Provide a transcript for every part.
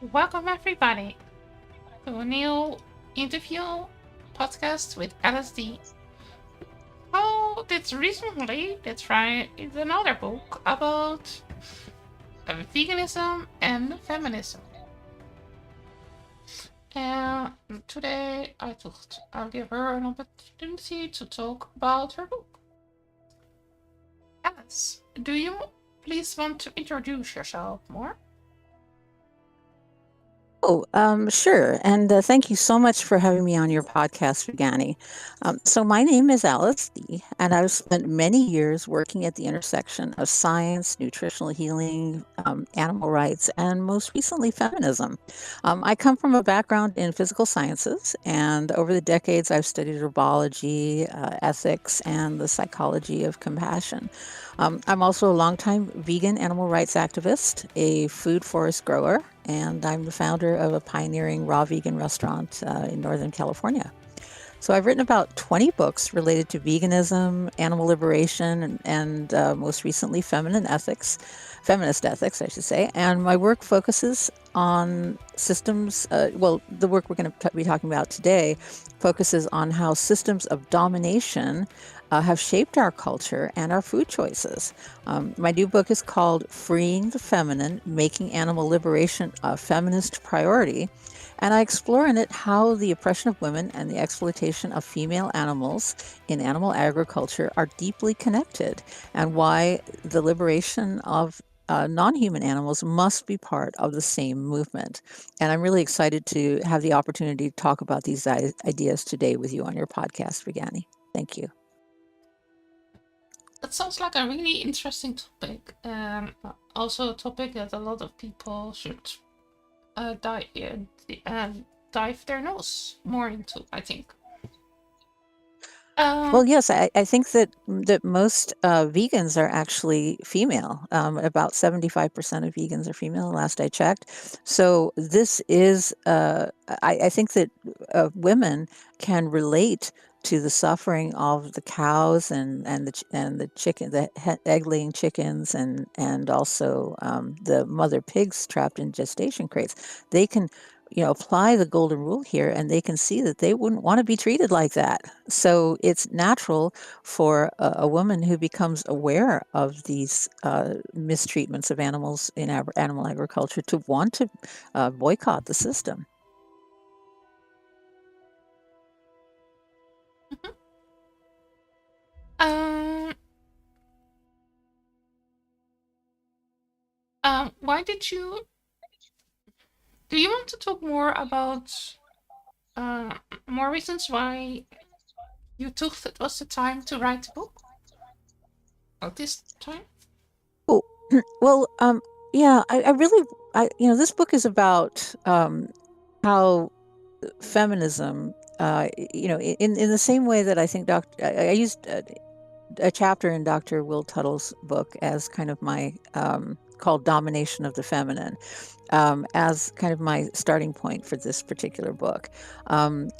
Welcome everybody to a new interview podcast with LSD. Oh, that's recently let's try another book about veganism and feminism. And today I thought I'll give her an opportunity to talk about her book. Alice, do you please want to introduce yourself more? Sure. And thank you so much for having me on your podcast, Vegaani. So, my name is Alice D., and I've spent many years working at the intersection of science, nutritional healing, animal rights, and most recently, feminism. I come from a background in physical sciences, and over the decades, I've studied herbology, ethics, and the psychology of compassion. I'm also a longtime vegan animal rights activist, a food forest grower, and I'm the founder of a pioneering raw vegan restaurant in Northern California. So I've written about 20 books related to veganism, animal liberation, and most recently feminist ethics, I should say. And my work focuses on systems. The work we're going to be talking about today focuses on how systems of domination have shaped our culture and our food choices. My new book is called Freeing the Feminine, Making Animal Liberation a Feminist Priority. And I explore in it how the oppression of women and the exploitation of female animals in animal agriculture are deeply connected, and why the liberation of non human animals must be part of the same movement. And I'm really excited to have the opportunity to talk about these ideas today with you on your podcast, Vigani. Thank you. That sounds like a really interesting topic, and also a topic that a lot of people should dive their nose more into, I think. Well, Um, yes, I think that most vegans are actually female. About 75% of vegans are female, last I checked. So this is, I think that women can relate to the suffering of the cows and the chicken, egg laying chickens, and also the mother pigs trapped in gestation crates. They can, apply the golden rule here, and they can see that they wouldn't want to be treated like that. So it's natural for a woman who becomes aware of these mistreatments of animals in animal agriculture to want to boycott the system. mhm. um, why did you? Do you want to talk more about uh, more reasons why you thought it was the time to write a book at this time? Oh, well, yeah, I really, this book is about how feminism, in the same way that I think I used a chapter in Dr. Will Tuttle's book as kind of my called Domination of the Feminine, as kind of my starting point for this particular book. And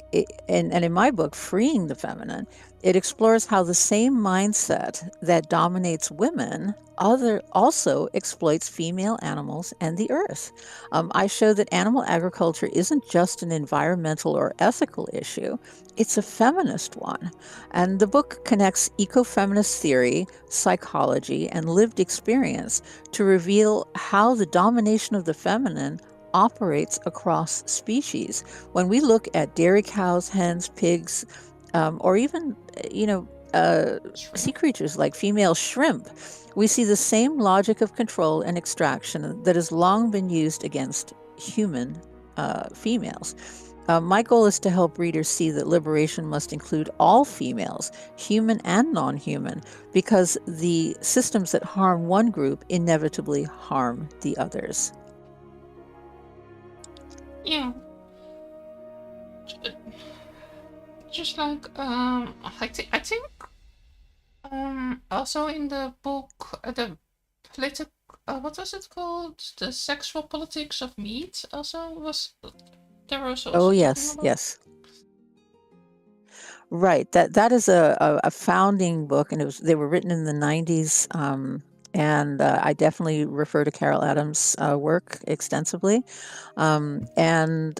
in my book, Freeing the Feminine, it explores how the same mindset that dominates women also exploits female animals and the earth. I show that animal agriculture isn't just an environmental or ethical issue, it's a feminist one. And the book connects ecofeminist theory, psychology, and lived experience to reveal how the domination of the feminine operates across species. When we look at dairy cows, hens, pigs, or even, sea Shrimp. creatures like female shrimp, we see the same logic of control and extraction that has long been used against human females. My goal is to help readers see that liberation must include all females, human and non human, because the systems that harm one group inevitably harm the others. Yeah, just like I think also in the book the political what was it called, the sexual politics of meat also was there was Oh, also talking yes, about. yes. Right. That is a founding book, and they were written in the 90s. And I definitely refer to Carol Adams' work extensively. And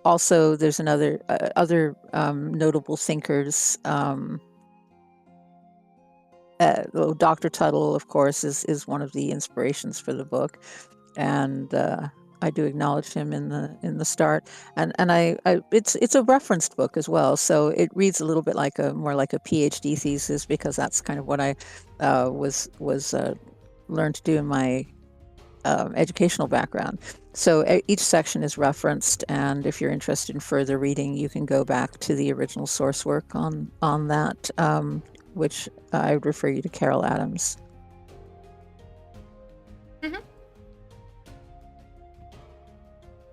also, there's other notable thinkers. Dr. Tuttle, of course, is one of the inspirations for the book, and I do acknowledge him in the start. And it's a referenced book as well, so it reads a little bit like more like a PhD thesis, because that's kind of what I was learned to do in my educational background. So each section is referenced, and if you're interested in further reading, you can go back to the original source work on that, which I would refer you to Carol Adams. Mhm.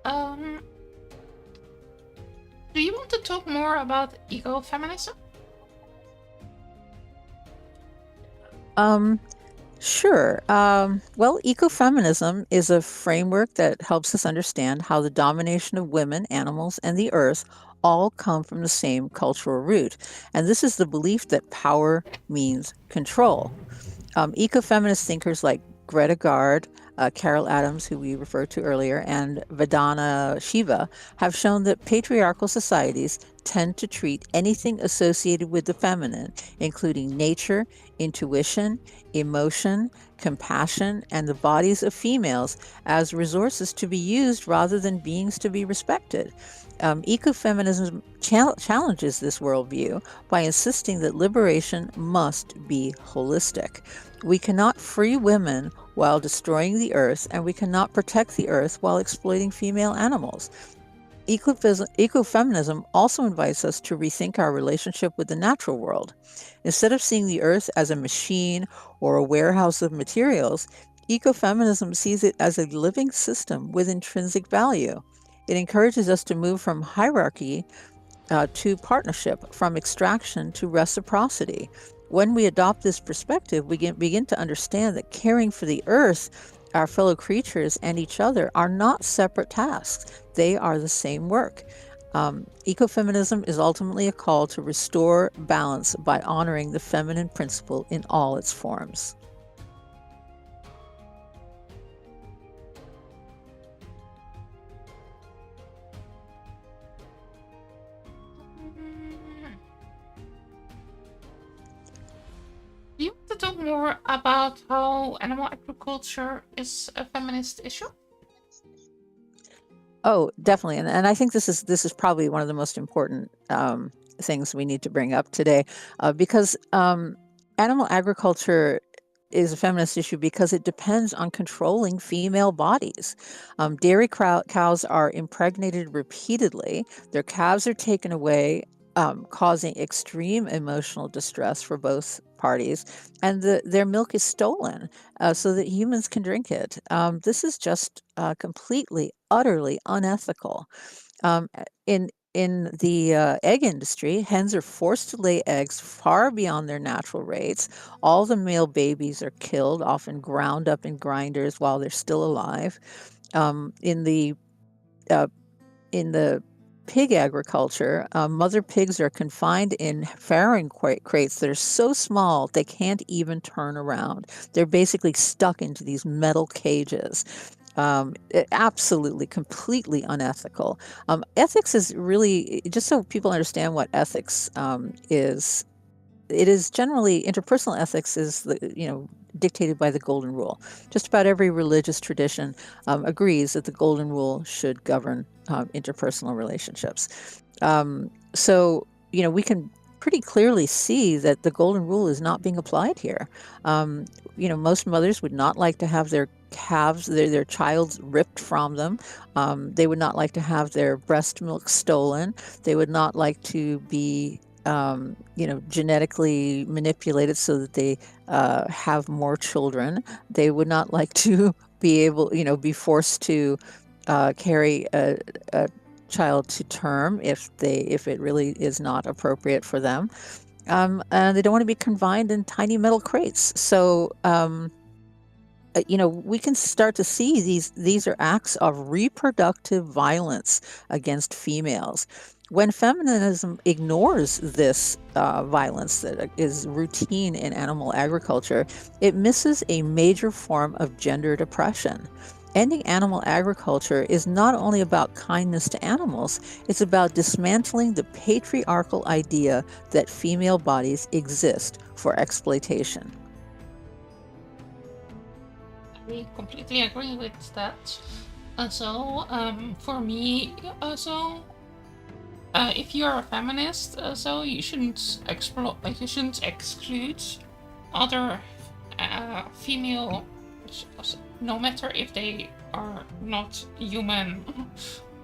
Um, do you want to talk more about ecofeminism? Sure. Well, ecofeminism is a framework that helps us understand how the domination of women, animals, and the earth all come from the same cultural root. And this is the belief that power means control. Ecofeminist thinkers like Greta Gard, Carol Adams, who we referred to earlier, and Vedana Shiva have shown that patriarchal societies tend to treat anything associated with the feminine, including nature, intuition, emotion, compassion, and the bodies of females, as resources to be used rather than beings to be respected. Ecofeminism challenges this worldview by insisting that liberation must be holistic. We cannot free women while destroying the earth, and we cannot protect the earth while exploiting female animals. Ecofeminism also invites us to rethink our relationship with the natural world. Instead of seeing the earth as a machine or a warehouse of materials, ecofeminism sees it as a living system with intrinsic value. It encourages us to move from hierarchy to partnership, from extraction to reciprocity. When we adopt this perspective, we begin to understand that caring for the earth, our fellow creatures, and each other are not separate tasks. They are the same work. Ecofeminism is ultimately a call to restore balance by honoring the feminine principle in all its forms. Mm, do you want to talk more about how animal agriculture is a feminist issue? Oh, definitely, and I think this is probably one of the most important things we need to bring up today, because animal agriculture is a feminist issue because it depends on controlling female bodies. Dairy cows are impregnated repeatedly. Their calves are taken away, causing extreme emotional distress for both parties, and their milk is stolen so that humans can drink it. This is just completely, utterly unethical. In the egg industry, hens are forced to lay eggs far beyond their natural rates. All the male babies are killed, often ground up in grinders while they're still alive. Um, in the uh, in the pig agriculture, mother pigs are confined in farrowing crates that are so small they can't even turn around. They're basically stuck into these metal cages. Absolutely, completely unethical. Ethics is really, just so people understand what ethics is, it is generally, interpersonal ethics is dictated by the golden rule. Just about every religious tradition agrees that the golden rule should govern interpersonal relationships. So we can pretty clearly see that the golden rule is not being applied here. Most mothers would not like to have their calves, their child ripped from them. They would not like to have their breast milk stolen. They would not like to be genetically manipulated so that they have more children. They would not like to be forced to carry a child to term if it really is not appropriate for them. And they don't want to be confined in tiny metal crates. So we can start to see these are acts of reproductive violence against females. When feminism ignores this violence that is routine in animal agriculture, it misses a major form of gendered oppression. Ending animal agriculture is not only about kindness to animals, it's about dismantling the patriarchal idea that female bodies exist for exploitation. I completely agree with that. For me, if you are a feminist, you shouldn't exclude other female, no matter if they are not human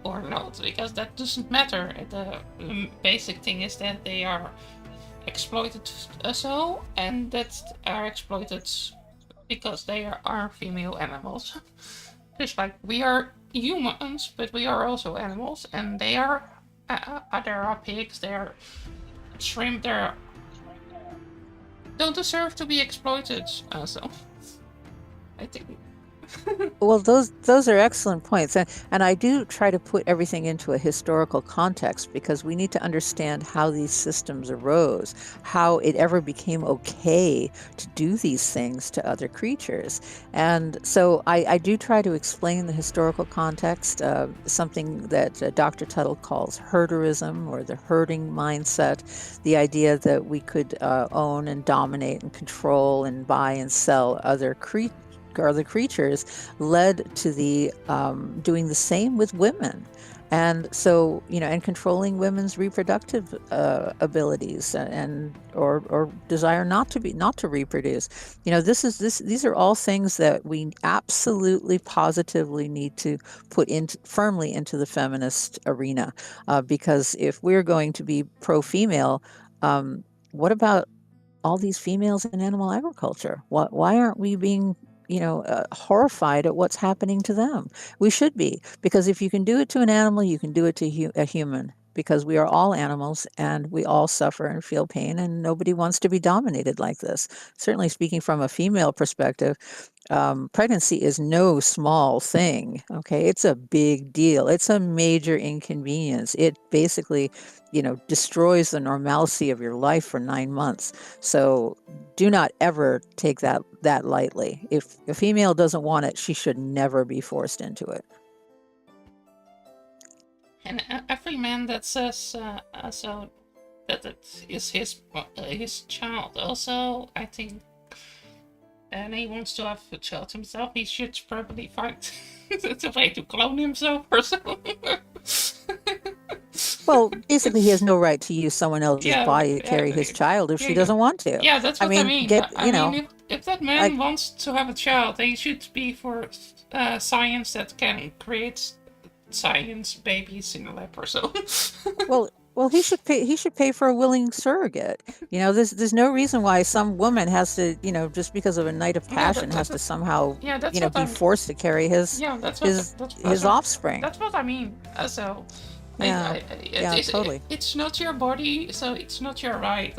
or not, because that doesn't matter. The basic thing is that they are exploited, and that are exploited because they are female animals. Just like we are humans, but we are also animals, and they are. There are pigs, there are shrimp, there don't deserve to be exploited. I think. Well, those are excellent points, and I do try to put everything into a historical context because we need to understand how these systems arose, how it ever became okay to do these things to other creatures. And so I do try to explain the historical context, something that Dr. Tuttle calls herderism, or the herding mindset, the idea that we could own and dominate and control and buy and sell other creatures led to the doing the same with women. And so, and controlling women's reproductive abilities or desire not to reproduce. These are all things that we absolutely positively need to put firmly into the feminist arena, because if we're going to be pro-female, what about all these females in animal agriculture? Why aren't we being horrified at what's happening to them? We should be, because if you can do it to an animal, you can do it to a human, because we are all animals and we all suffer and feel pain, and nobody wants to be dominated like this. Certainly, speaking from a female perspective, pregnancy is no small thing. Okay, it's a big deal. It's a major inconvenience. It basically, destroys the normalcy of your life for 9 months. So do not ever take that lightly. If a female doesn't want it, she should never be forced into it. And every man that says that it is his child, also, I think, and he wants to have a child himself, he should probably find a way to clone himself or something. Well, basically, he has no right to use someone else's body to carry his child if she doesn't want to. Yeah, that's what I mean. If that man like, wants to have a child, he should be for science that can create science babies in a lab or so. Well, he should pay. He should pay for a willing surrogate. There's no reason why some woman has to, just because of a night of passion, has to somehow, be forced to carry his offspring. That's what I mean. Totally. It's not your body, so it's not your right.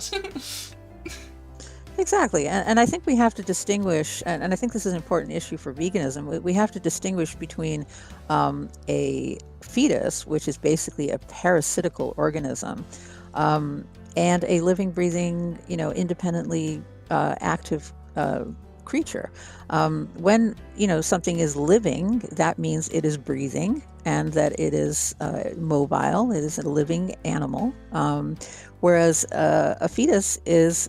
Exactly. And I think we have to distinguish, and I think this is an important issue for veganism, we have to distinguish between a fetus, which is basically a parasitical organism, and a living, breathing, independently active creature. When something is living, that means it is breathing and that it is mobile. It is a living animal, whereas a fetus is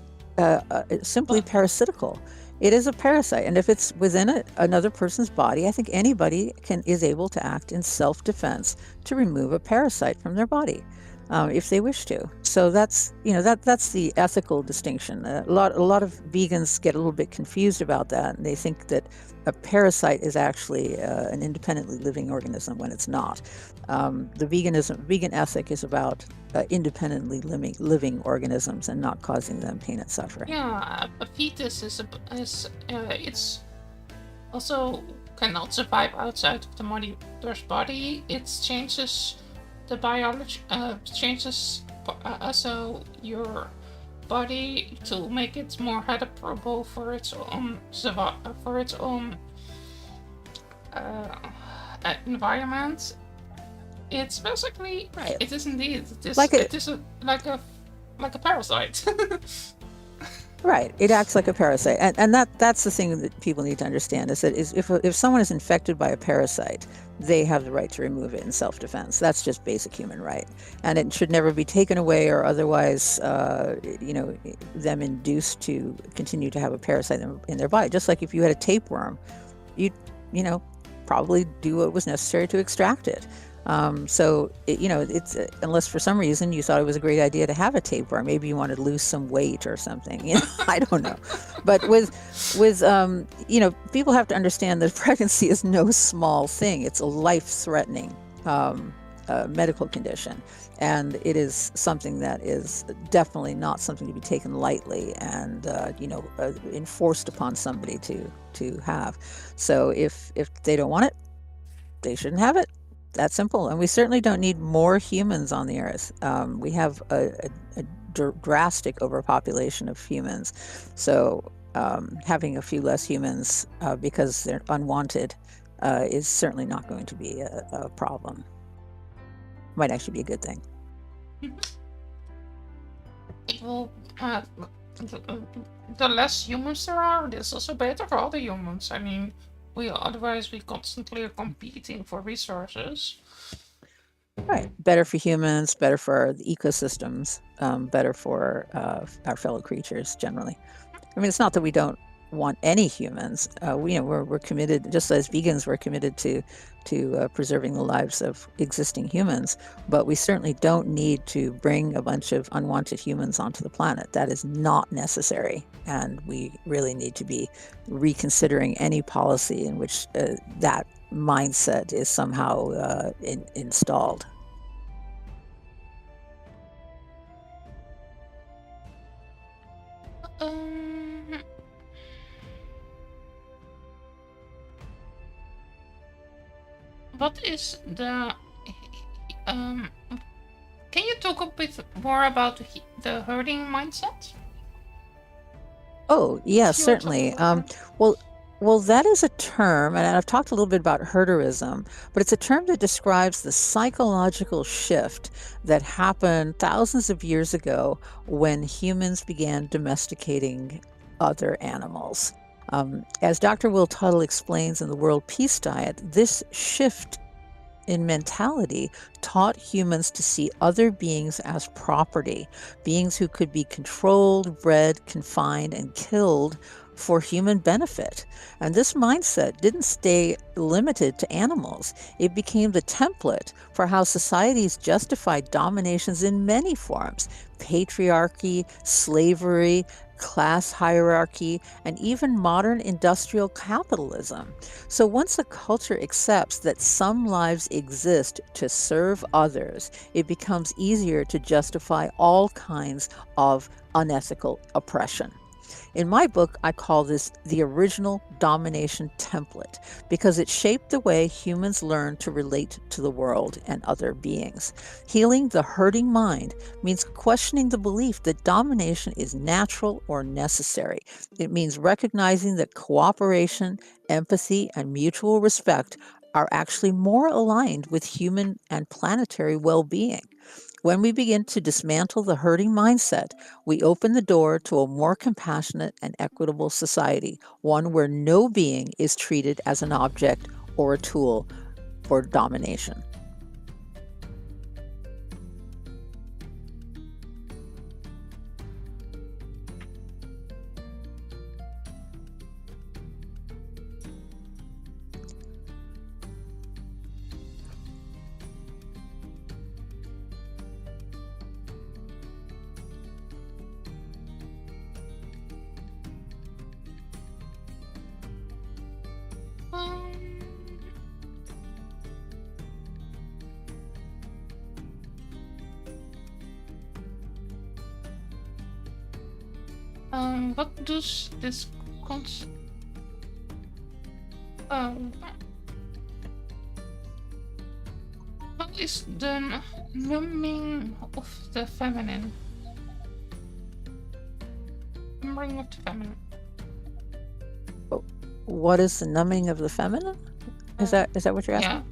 simply parasitical. It is a parasite, and if it's within another person's body, I think anybody is able to act in self-defense to remove a parasite from their body, if they wish to. So that's the ethical distinction. A lot of vegans get a little bit confused about that, and they think that a parasite is actually an independently living organism when it's not. The vegan ethic is about independently living organisms and not causing them pain and suffering. Yeah, a fetus it's also cannot survive outside of the mother's body. It changes the biology, changes also your body to make it more adaptable for its own uh, environment, it's basically, Right. it is indeed, Like a it is like a parasite. Right. It acts like a parasite. And that's the thing that people need to understand is that if someone is infected by a parasite, they have the right to remove it in self-defense. That's just basic human right. And it should never be taken away or otherwise, them induced to continue to have a parasite in their body. Just like if you had a tapeworm, you'd, you know, probably do what was necessary to extract it. It's unless for some reason you thought it was a great idea to have a tapeworm, maybe you wanted to lose some weight or something. I don't know. But people have to understand that pregnancy is no small thing. It's a life-threatening medical condition, and it is something that is definitely not something to be taken lightly and enforced upon somebody to have. So if they don't want it, they shouldn't have it. That simple. And we certainly don't need more humans on the earth. We have a drastic overpopulation of humans. So having a few less humans because they're unwanted is certainly not going to be a problem. Might actually be a good thing. It will, the less humans there are, it's also better for all the humans. I mean, otherwise we constantly are competing for resources. Right. Better for humans, better for the ecosystems, better for our fellow creatures generally. I mean, it's not that we don't want any humans. We're committed, just as vegans, we're committed to preserving the lives of existing humans. But we certainly don't need to bring a bunch of unwanted humans onto the planet. That is not necessary, and we really need to be reconsidering any policy in which that mindset is somehow installed. Um, what is the can you talk a bit more about the herding mindset? Oh, yeah, As you were talking certainly. about. Well, that is a term, and I've talked a little bit about herderism, but it's a term that describes the psychological shift that happened thousands of years ago when humans began domesticating other animals. As Dr. Will Tuttle explains in the World Peace Diet, this shift in mentality taught humans to see other beings as property, beings who could be controlled, bred, confined, and killed for human benefit. And this mindset didn't stay limited to animals. It became the template for how societies justified dominations in many forms: patriarchy, slavery, class hierarchy, and even modern industrial capitalism. So once a culture accepts that some lives exist to serve others, it becomes easier to justify all kinds of unethical oppression. In my book, I call this the original domination template because it shaped the way humans learn to relate to the world and other beings. Healing the hurting mind means questioning the belief that domination is natural or necessary. It means recognizing that cooperation, empathy, and mutual respect are actually more aligned with human and planetary well-being. When we begin to dismantle the herding mindset, we open the door to a more compassionate and equitable society, one where no being is treated as an object or a tool for domination. Um, what does this concept? Um, what is the numbing of the feminine? Numbing of the feminine. What is the numbing of the feminine? Is that what you're Yeah. asking?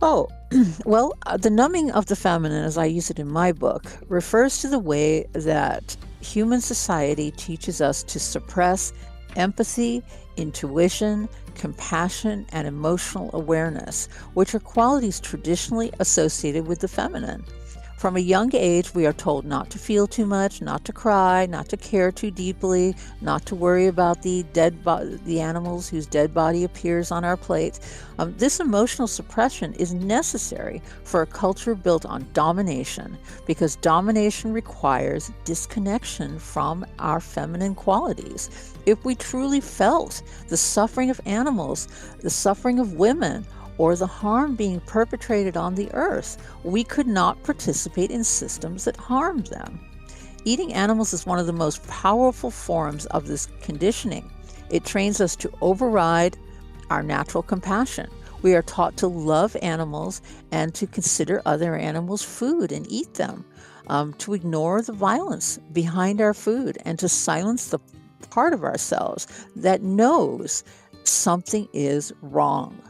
Oh, well, the numbing of the feminine, as I use it in my book, refers to the way that human society teaches us to suppress empathy, intuition, compassion, and emotional awareness, which are qualities traditionally associated with the feminine. From a young age, we are told not to feel too much, not to cry, not to care too deeply, not to worry about the animals whose dead body appears on our plate. This emotional suppression is necessary for a culture built on domination, because domination requires disconnection from our feminine qualities. If we truly felt the suffering of animals, the suffering of women, or the harm being perpetrated on the earth, we could not participate in systems that harmed them. Eating animals is one of the most powerful forms of this conditioning. It trains us to override our natural compassion. We are taught to love animals and to consider other animals food and eat them, to ignore the violence behind our food, and to silence the part of ourselves that knows something is wrong.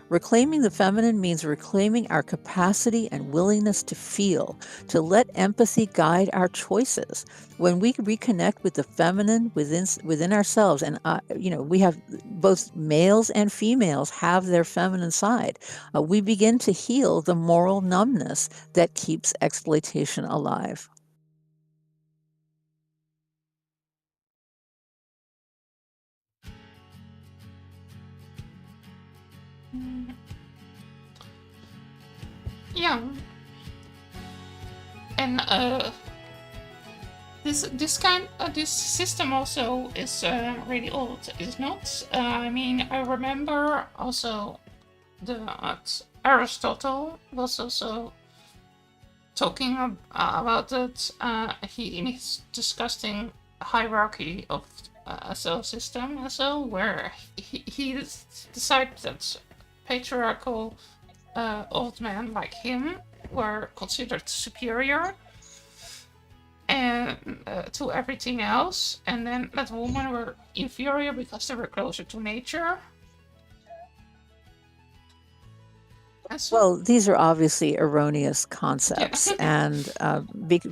Reclaiming the feminine means reclaiming our capacity and willingness to feel, to let empathy guide our choices. When we reconnect with the feminine within ourselves, and we have both males and females have their feminine side, we begin to heal the moral numbness that keeps exploitation alive. Mm, yeah. And this system also is really old, is not? I mean, I remember also that Aristotle was also talking about it. He in his disgusting hierarchy of a cell system, also where he decided that patriarchal old men like him were considered superior and to everything else, and then that women were inferior because they were closer to nature. And so, Well, these are obviously erroneous yeah. concepts, and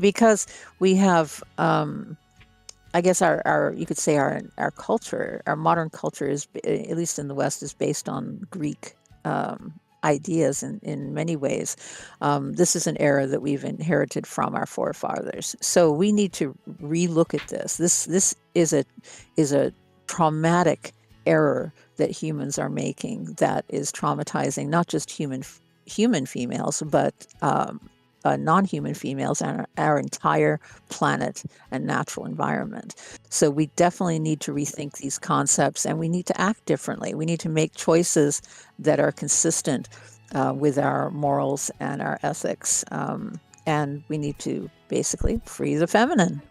because we have, I guess, our you could say our culture, our modern culture is, at least in the West, is based on Greek ideas in many ways. This is an era that we've inherited from our forefathers, so we need to relook at this. This is a traumatic error that humans are making, that is traumatizing not just human females, but non-human females and our entire planet and natural environment. So we definitely need to rethink these concepts, and we need to act differently. We need to make choices that are consistent with our morals and our ethics, and we need to basically free the feminine.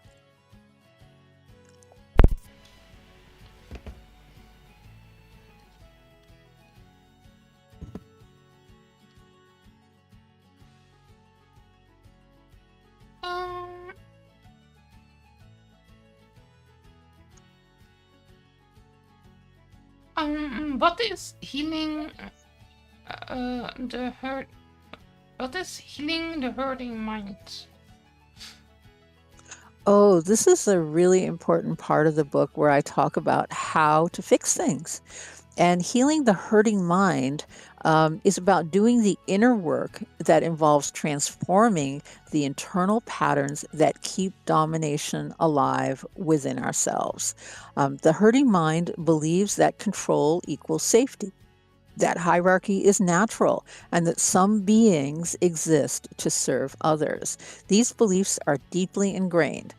um, what is healing the hurt? What is healing the hurting mind? Oh, this is a really important part of the book where I talk about how to fix things. And healing the hurting mind is about doing the inner work that involves transforming the internal patterns that keep domination alive within ourselves. The hurting mind believes that control equals safety, that hierarchy is natural, and that some beings exist to serve others. These beliefs are deeply ingrained.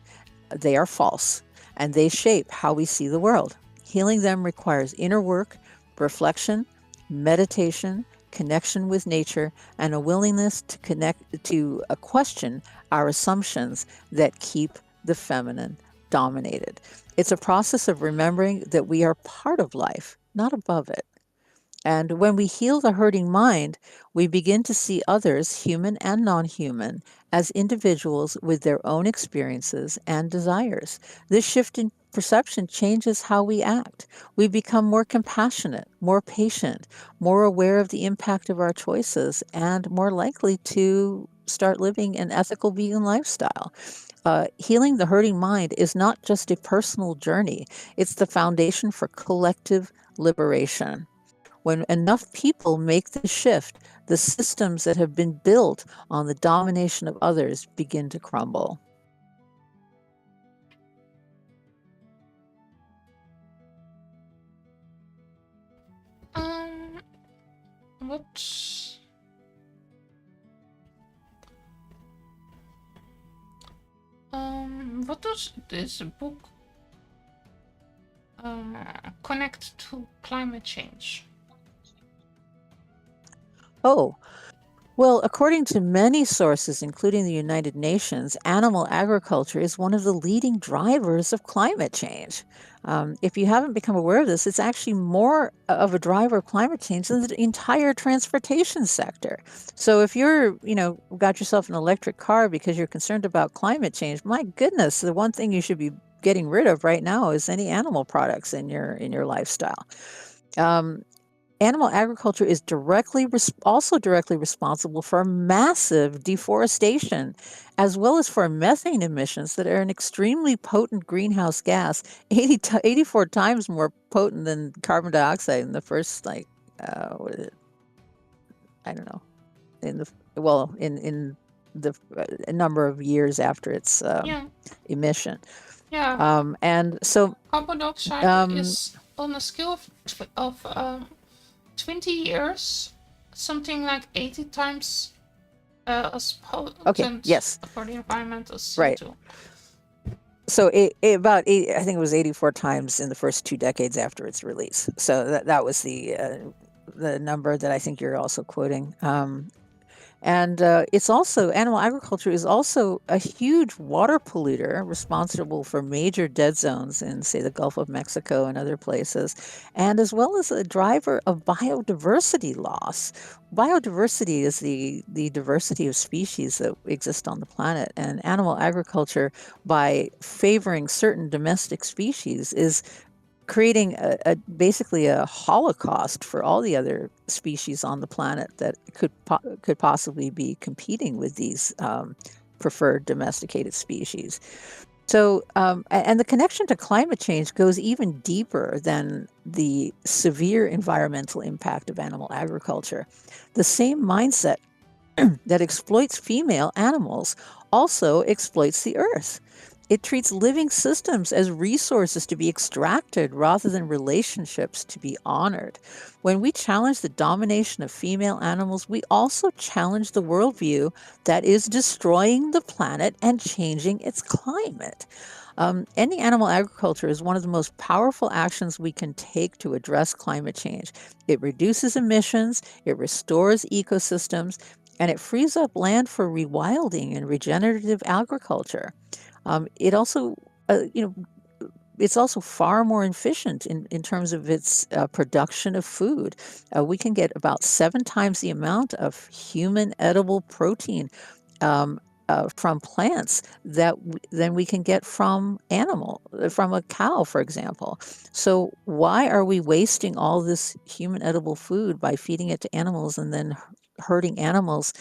They are false, and they shape how we see the world. Healing them requires inner work, reflection, meditation, connection with nature, and a willingness to question our assumptions that keep the feminine dominated. It's a process of remembering that we are part of life, not above it. And when we heal the hurting mind, we begin to see others, human and non human, as individuals with their own experiences and desires. This shift in perception changes how we act. We become more compassionate, more patient, more aware of the impact of our choices, and more likely to start living an ethical vegan lifestyle. Healing the hurting mind is not just a personal journey, it's the foundation for collective liberation. When enough people make the shift, the systems that have been built on the domination of others begin to crumble. Um, what what does this book connect to climate change? Oh, well, according to many sources, including the United Nations, animal agriculture is one of the leading drivers of climate change. If you haven't become aware of this, it's actually more of a driver of climate change than the entire transportation sector. So if you're, got yourself an electric car because you're concerned about climate change, my goodness, the one thing you should be getting rid of right now is any animal products in your lifestyle. Um, Animal agriculture is also directly responsible for massive deforestation, as well as for methane emissions that are an extremely potent greenhouse gas, 84 times more potent than carbon dioxide in the first, what is it? I don't know, in the, well, in the number of years after its Yeah, emission. yeah. And so, Carbon dioxide um, is on a scale of 20 years, something like 80 times as okay, potent yes, for the environment as right. CO2. So about I think it was 84 times in the first 2 decades after its release. So that was the number that I think you're also quoting. And it's also, animal agriculture is also a huge water polluter responsible for major dead zones in, say, the Gulf of Mexico and other places, and as well as a driver of biodiversity loss. Biodiversity is the diversity of species that exist on the planet, and animal agriculture, by favoring certain domestic species, is creating basically a holocaust for all the other species on the planet that could possibly be competing with these preferred domesticated species. So, and the connection to climate change goes even deeper than the severe environmental impact of animal agriculture. The same mindset that exploits female animals also exploits the earth. It treats living systems as resources to be extracted rather than relationships to be honored. When we challenge the domination of female animals, we also challenge the worldview that is destroying the planet and changing its climate. Ending animal agriculture is one of the most powerful actions we can take to address climate change. It reduces emissions, it restores ecosystems, and it frees up land for rewilding and regenerative agriculture. It also, you know, it's also far more efficient in terms of its production of food. We can get about 7 times the amount of human edible protein um, from plants than we can get from from a cow, for example. So why are we wasting all this human edible food by feeding it to animals and then hurting animals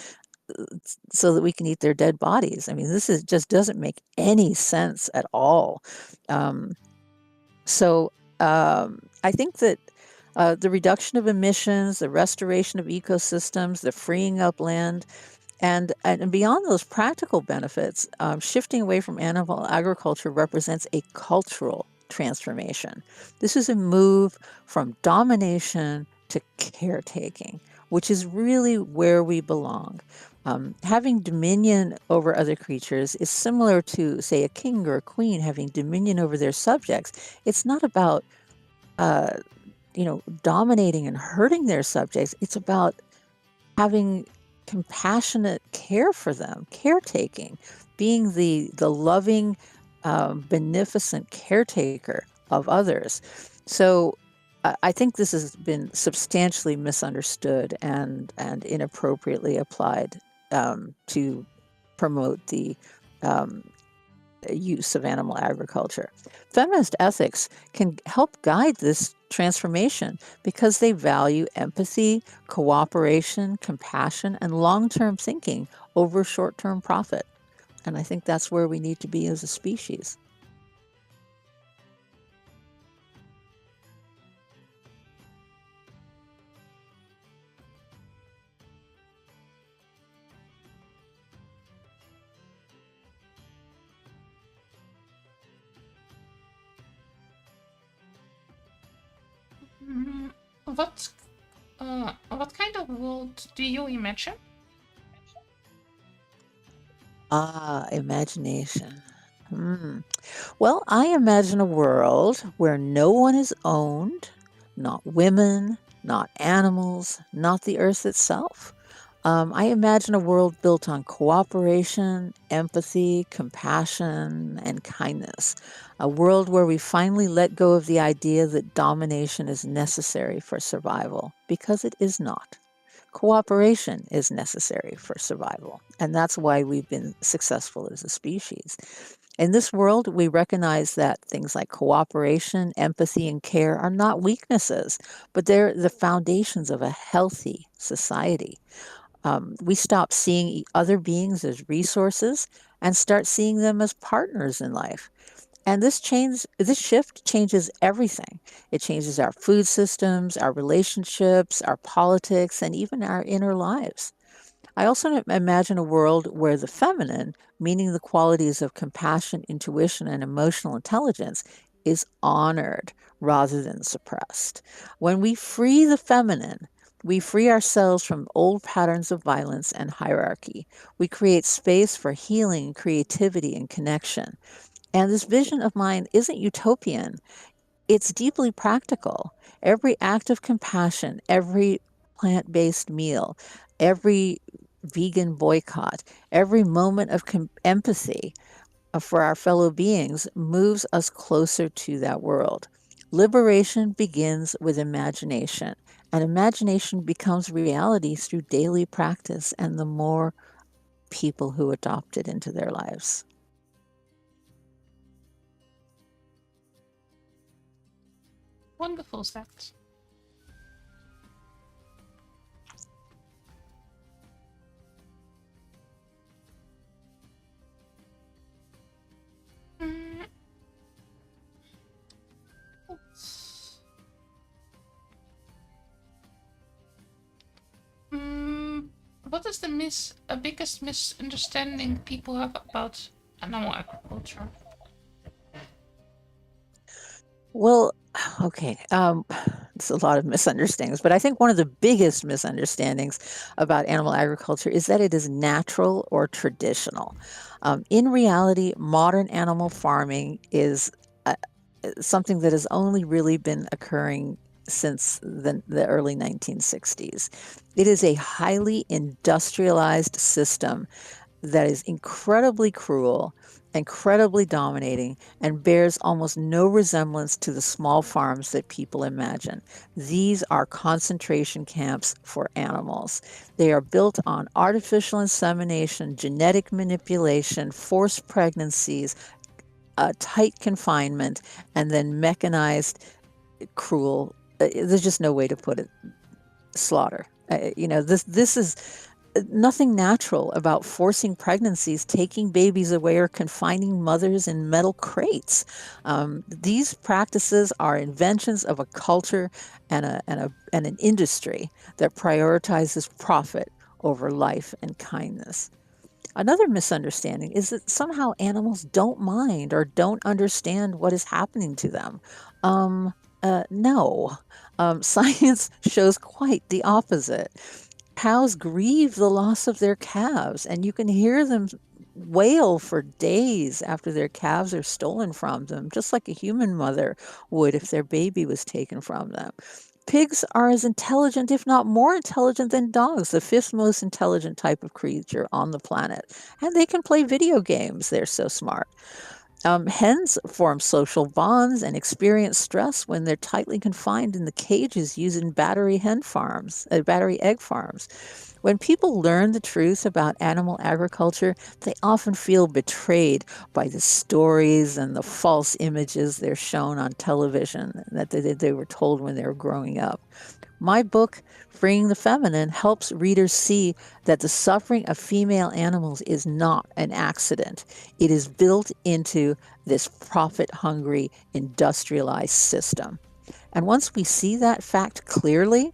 so that we can eat their dead bodies? I mean, this is just doesn't make any sense at all. Um, so I think that the reduction of emissions, the restoration of ecosystems, the freeing up land, and beyond those practical benefits, shifting away from animal agriculture represents a cultural transformation. This is a move from domination to caretaking, which is really where we belong. Having dominion over other creatures is similar to, say, a king or a queen having dominion over their subjects. It's not about, uh, dominating and hurting their subjects. It's about having compassionate care for them, caretaking, being the loving, beneficent caretaker of others. So I think this has been substantially misunderstood and inappropriately applied to promote the um, use of animal agriculture. Feminist ethics can help guide this transformation because they value empathy, cooperation, compassion, and long term thinking over short term profit. And I think that's where we need to be as a species. Mm, what kind of world do you imagine? Ah, imagination. Hmm. Well, I imagine a world where no one is owned, not women, not animals, not the earth itself. I imagine a world built on cooperation, empathy, compassion, and kindness. A world where we finally let go of the idea that domination is necessary for survival, because it is not. Cooperation is necessary for survival, and that's why we've been successful as a species. In this world, we recognize that things like cooperation, empathy, and care are not weaknesses, but they're the foundations of a healthy society. We stop seeing other beings as resources and start seeing them as partners in life. And this shift changes everything. It changes our food systems, our relationships, our politics, and even our inner lives. I also imagine a world where the feminine, meaning the qualities of compassion, intuition, and emotional intelligence, is honored rather than suppressed. When we free the feminine, we free ourselves from old patterns of violence and hierarchy. We create space for healing, creativity, and connection. And this vision of mine isn't utopian, it's deeply practical. Every act of compassion, every plant based meal, every vegan boycott, every moment of empathy for our fellow beings moves us closer to that world. Liberation begins with imagination, and imagination becomes reality through daily practice and the more people who adopt it into their lives. Wonderful fact. Mm, mm, what is the biggest misunderstanding people have about animal agriculture? Well, okay. It's a lot of misunderstandings, but I think one of the biggest misunderstandings about animal agriculture is that it is natural or traditional. In reality, modern animal farming is something that has only really been occurring since the early 1960s. It is a highly industrialized system that is incredibly cruel, incredibly dominating, and bears almost no resemblance to the small farms that people imagine. These are concentration camps for animals. They are built on artificial insemination, genetic manipulation, forced pregnancies, tight confinement, and then mechanized, cruel. There's just no way to put it. Slaughter. This is nothing natural about forcing pregnancies, taking babies away, or confining mothers in metal crates. These practices are inventions of a culture and an industry that prioritizes profit over life and kindness. Another misunderstanding is that somehow animals don't mind or don't understand what is happening to them. No. Science shows quite the opposite. Cows grieve the loss of their calves, and you can hear them wail for days after their calves are stolen from them, just like a human mother would if their baby was taken from them. Pigs are as intelligent, if not more intelligent, than dogs, the fifth most intelligent type of creature on the planet. And they can play video games. They're so smart. Hens form social bonds and experience stress when they're tightly confined in the cages used in battery egg farms. When people learn the truth about animal agriculture, they often feel betrayed by the stories and the false images they're shown on television that they were told when they were growing up. My book, Freeing the Feminine, helps readers see that the suffering of female animals is not an accident. It is built into this profit hungry, industrialized system. And once we see that fact clearly,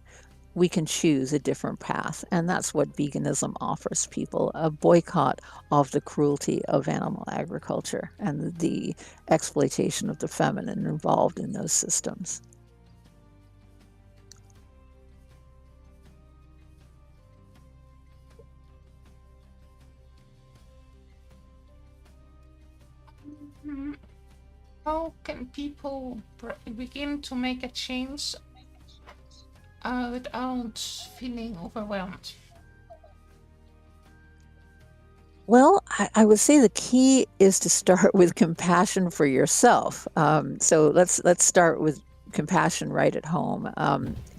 we can choose a different path. And that's what veganism offers people, a boycott of the cruelty of animal agriculture and the exploitation of the feminine involved in those systems. Mm, how can people begin to make a change without feeling overwhelmed? Well, I would say the key is to start with compassion for yourself. So let's start with compassion right at home.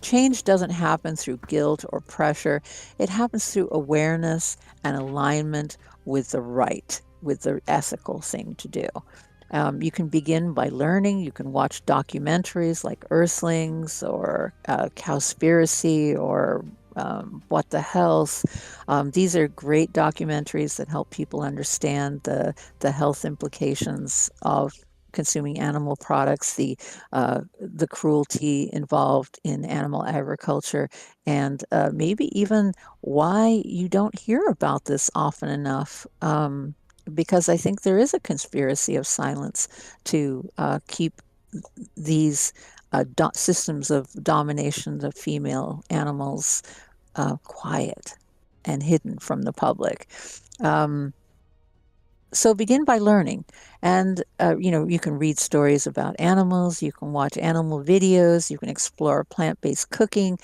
Change doesn't happen through guilt or pressure. It happens through awareness and alignment with with the ethical thing to do. You can begin by learning. You can watch documentaries like Earthlings or Cowspiracy or What the Health. These are great documentaries that help people understand the health implications of consuming animal products, the cruelty involved in animal agriculture, and maybe even why you don't hear about this often enough. Because I think there is a conspiracy of silence to keep these systems of domination of female animals quiet and hidden from the public. Um, so begin by learning, and you can read stories about animals, you can watch animal videos, you can explore plant-based cooking.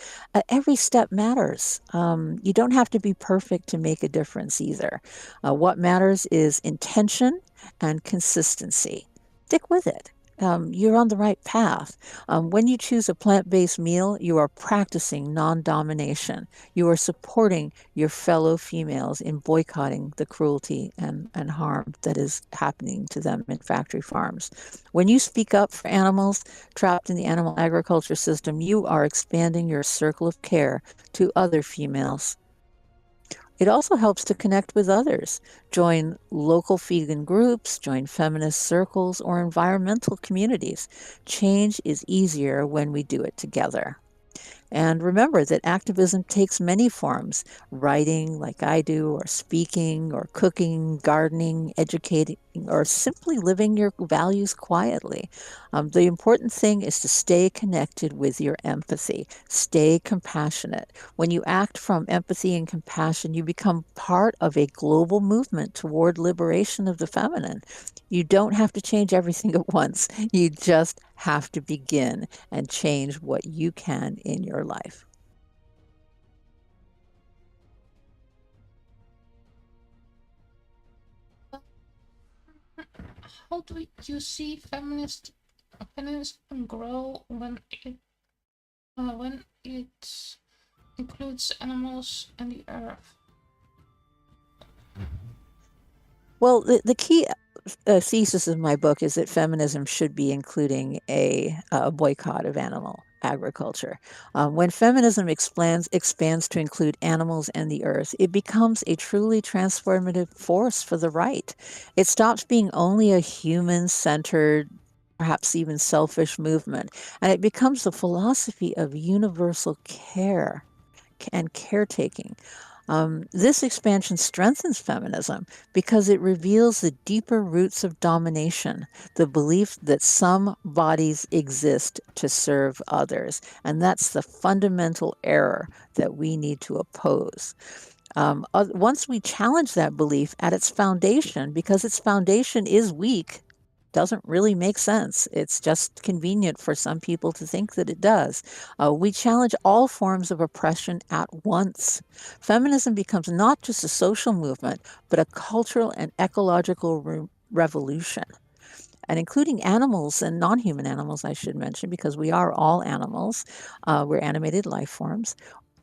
Every step matters. You don't have to be perfect to make a difference either. What matters is intention and consistency. Stick with it. You're on the right path. When you choose a plant-based meal, you are practicing non-domination. You are supporting your fellow females in boycotting the cruelty and harm that is happening to them in factory farms. When you speak up for animals trapped in the animal agriculture system, you are expanding your circle of care to other females. It also helps to connect with others. Join local vegan groups, join feminist circles, or environmental communities. Change is easier when we do it together. And remember that activism takes many forms: writing, like I do, or speaking, or cooking, gardening, educating, or simply living your values quietly. The important thing is to stay connected with your empathy, stay compassionate. When you act from empathy and compassion, you become part of a global movement toward liberation of the feminine. You don't have to change everything at once, you just have to begin and change what you can in your life. How do you see feminism grow when it includes animals and the earth? Well, the key thesis of my book is that feminism should be including a boycott of animal agriculture. When feminism expands to include animals and the earth, it becomes a truly transformative force for the right. It stops being only a human centered, perhaps even selfish movement, and it becomes the philosophy of universal care and caretaking. This expansion strengthens feminism because it reveals the deeper roots of domination, the belief that some bodies exist to serve others. And that's the fundamental error that we need to oppose. Once we challenge that belief at its foundation, because its foundation is weak, doesn't really make sense. It's just convenient for some people to think that it does. We challenge all forms of oppression at once. Feminism becomes not just a social movement, but a cultural and ecological revolution. and including animals and non human animals, I should mention, because we are all animals. We're animated life forms.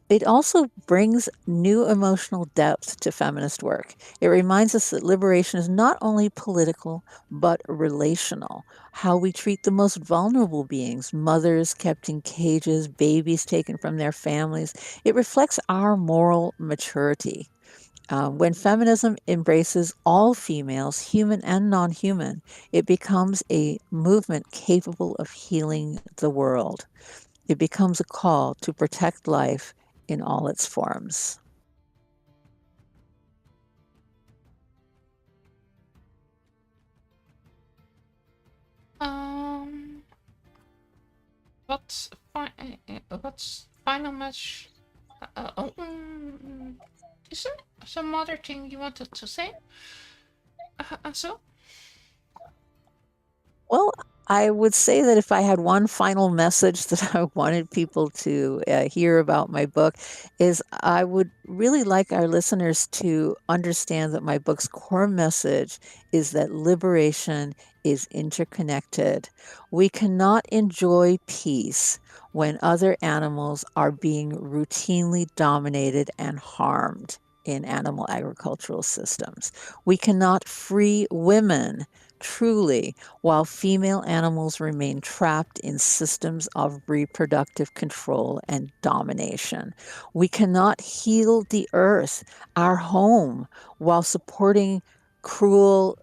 It also brings new emotional depth to feminist work. It reminds us that liberation is not only political, but relational. How we treat the most vulnerable beings, mothers kept in cages, babies taken from their families, it reflects our moral maturity. When feminism embraces all females, human and non human, it becomes a movement capable of healing the world. It becomes a call to protect life in all its forms. Um, what's final message? Is there some other thing you wanted to say? So, Well, I would say that if I had one final message that I wanted people to hear about my book, is I would really like our listeners to understand that my book's core message is that liberation is interconnected. We cannot enjoy peace when other animals are being routinely dominated and harmed in animal agricultural systems. We cannot free women truly while female animals remain trapped in systems of reproductive control and domination. We cannot heal the earth, our home, while supporting cruel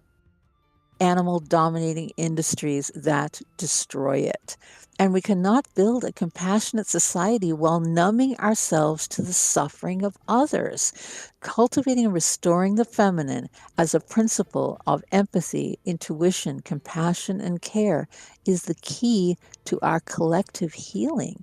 animal dominating industries that destroy it. And we cannot build a compassionate society while numbing ourselves to the suffering of others. Cultivating and restoring the feminine as a principle of empathy, intuition, compassion, and care is the key to our collective healing.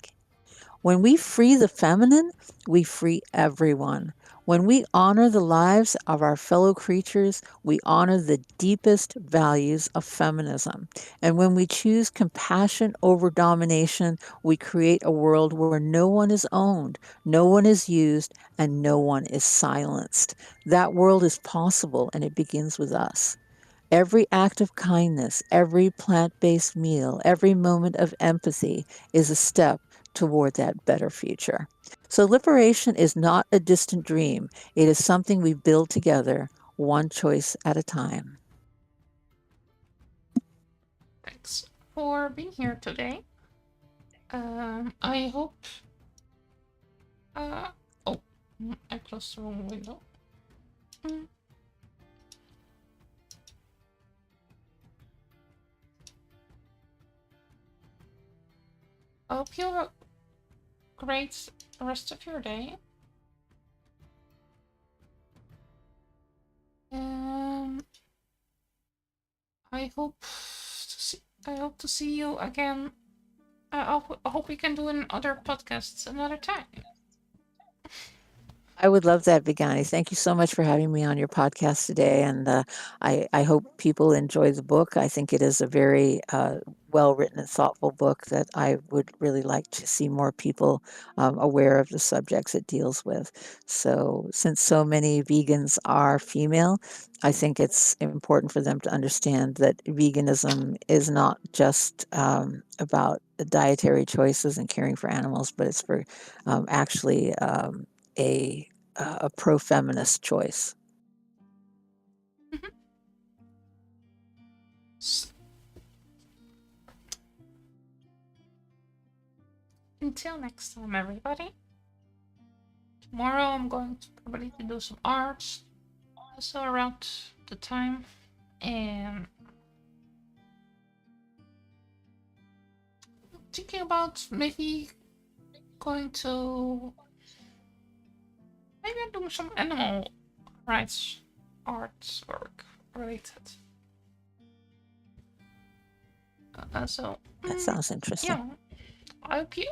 When we free the feminine, we free everyone. When we honor the lives of our fellow creatures, we honor the deepest values of feminism. And when we choose compassion over domination, we create a world where no one is owned, no one is used, and no one is silenced. That world is possible, and it begins with us. Every act of kindness, every plant based meal, every moment of empathy is a step toward that better future. So, liberation is not a distant dream, it is something we build together, one choice at a time. thanks for being here today. I hope. Uh, oh, I closed the wrong window. Mm, I hope you have a great rest of your day. Um, I hope I hope to see you again. I hope we can do another podcasts another time. I would love that, Vegaani. Thank you so much for having me on your podcast today. And I hope people enjoy the book. I think it is a very well written and thoughtful book that I would really like to see more people aware of the subjects it deals with. So, since so many vegans are female, I think it's important for them to understand that veganism is not just about dietary choices and caring for animals, but it's for actually a a pro feminist choice. Mhm. S- Until next time, everybody. Tomorrow I'm going to probably to do some arts, also around the time, and thinking about maybe going to maybe do some animal rights artwork related. So That sounds interesting. yeah, I hope you